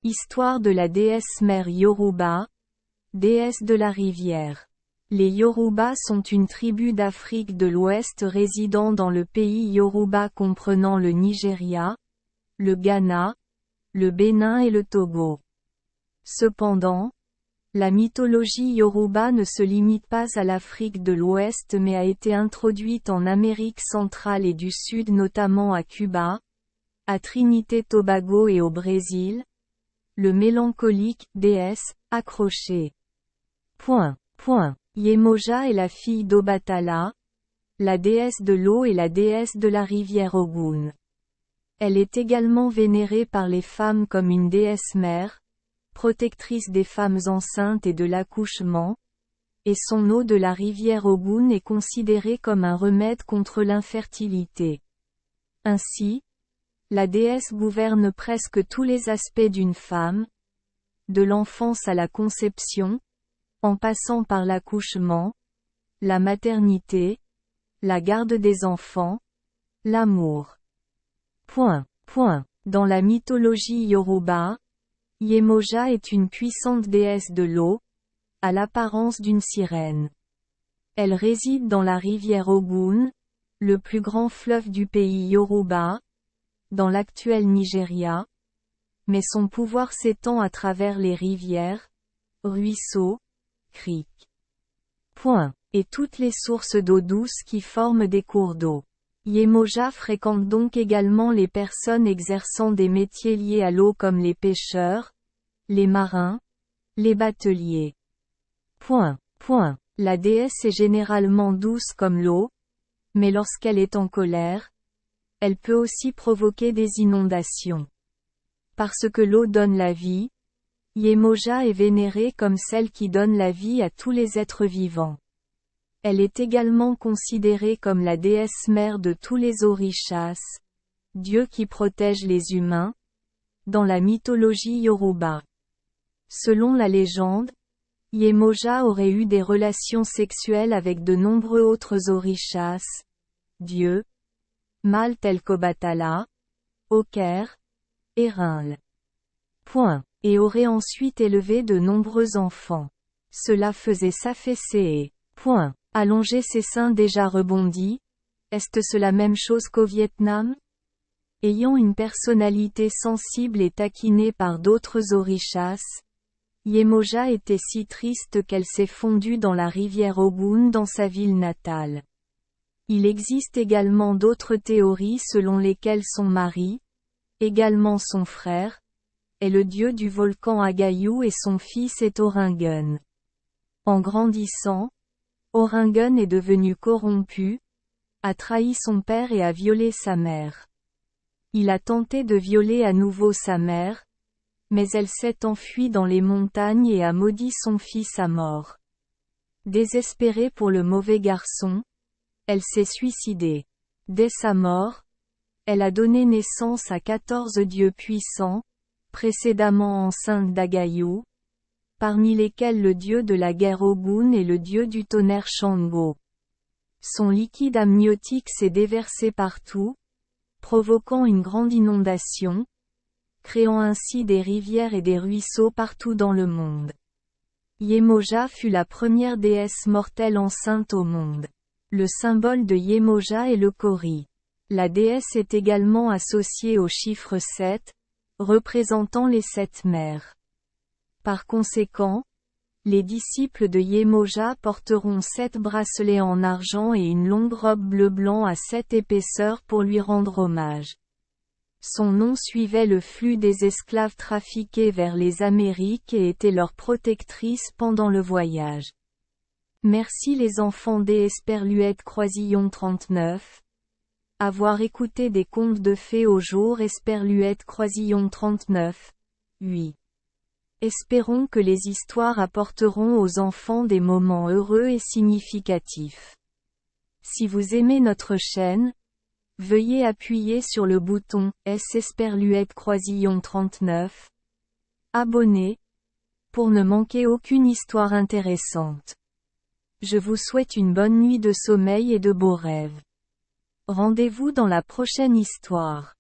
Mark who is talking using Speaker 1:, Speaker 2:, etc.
Speaker 1: Histoire de la déesse mère Yoruba, déesse de la rivière. Les Yoruba sont une tribu d'Afrique de l'Ouest résidant dans le pays Yoruba comprenant le Nigeria, le Ghana, le Bénin et le Togo. Cependant, la mythologie Yoruba ne se limite pas à l'Afrique de l'Ouest mais a été introduite en Amérique centrale et du Sud notamment à Cuba, à Trinité-Tobago et au Brésil. Le mélancolique, déesse, accrochée. Yemoja est la fille d'Obatala, la déesse de l'eau et la déesse de la rivière Ogun. Elle est également vénérée par les femmes comme une déesse mère, protectrice des femmes enceintes et de l'accouchement, et son eau de la rivière Ogun est considérée comme un remède contre l'infertilité. Ainsi, la déesse gouverne presque tous les aspects d'une femme, de l'enfance à la conception, en passant par l'accouchement, la maternité, la garde des enfants, l'amour. Dans la mythologie Yoruba, Yemoja est une puissante déesse de l'eau, à l'apparence d'une sirène. Elle réside dans la rivière Ogun, le plus grand fleuve du pays Yoruba, dans l'actuel Nigeria, mais son pouvoir s'étend à travers les rivières, ruisseaux, criques, et toutes les sources d'eau douce qui forment des cours d'eau. Yemoja fréquente donc également les personnes exerçant des métiers liés à l'eau comme les pêcheurs, les marins, les bateliers. La déesse est généralement douce comme l'eau, mais lorsqu'elle est en colère, elle peut aussi provoquer des inondations. Parce que l'eau donne la vie, Yemoja est vénérée comme celle qui donne la vie à tous les êtres vivants. Elle est également considérée comme la déesse mère de tous les orishas, dieux qui protègent les humains, dans la mythologie Yoruba. Selon la légende, Yemoja aurait eu des relations sexuelles avec de nombreux autres orishas, dieux, mâles tels qu'Obatala, Oker, et Rinl. Et aurait ensuite élevé de nombreux enfants. Cela faisait s'affaisser et allonger ses seins déjà rebondis. Est-ce la même chose qu'au Vietnam? Ayant une personnalité sensible et taquinée par d'autres orishas, Yemoja était si triste qu'elle s'est fondue dans la rivière Ogun dans sa ville natale. Il existe également d'autres théories selon lesquelles son mari, également son frère, est le dieu du volcan Agayou et son fils est Oringun. En grandissant, Oringun est devenu corrompu, a trahi son père et a violé sa mère. Il a tenté de violer à nouveau sa mère, mais elle s'est enfuie dans les montagnes et a maudit son fils à mort. Désespérée pour le mauvais garçon, elle s'est suicidée. Dès sa mort, elle a donné naissance à 14 dieux puissants, précédemment enceintes d'Agayou, parmi lesquels le dieu de la guerre Ogun et le dieu du tonnerre Shango. Son liquide amniotique s'est déversé partout, provoquant une grande inondation, créant ainsi des rivières et des ruisseaux partout dans le monde. Yemoja fut la première déesse mortelle enceinte au monde. Le symbole de Yemoja est le cori. La déesse est également associée au chiffre 7, représentant les 7 mers. Par conséquent, les disciples de Yemoja porteront 7 bracelets en argent et une longue robe bleu-blanc à 7 épaisseurs pour lui rendre hommage. Son nom suivait le flux des esclaves trafiqués vers les Amériques et était leur protectrice pendant le voyage. Merci les enfants des Esperluette Croisillon 39. Avoir écouté des contes de fées au jour Esperluette Croisillon 39. 8. Espérons que les histoires apporteront aux enfants des moments heureux et significatifs. Si vous aimez notre chaîne, veuillez appuyer sur le bouton S Esperluette Croisillon 39. Abonner, pour ne manquer aucune histoire intéressante. Je vous souhaite une bonne nuit de sommeil et de beaux rêves. Rendez-vous dans la prochaine histoire.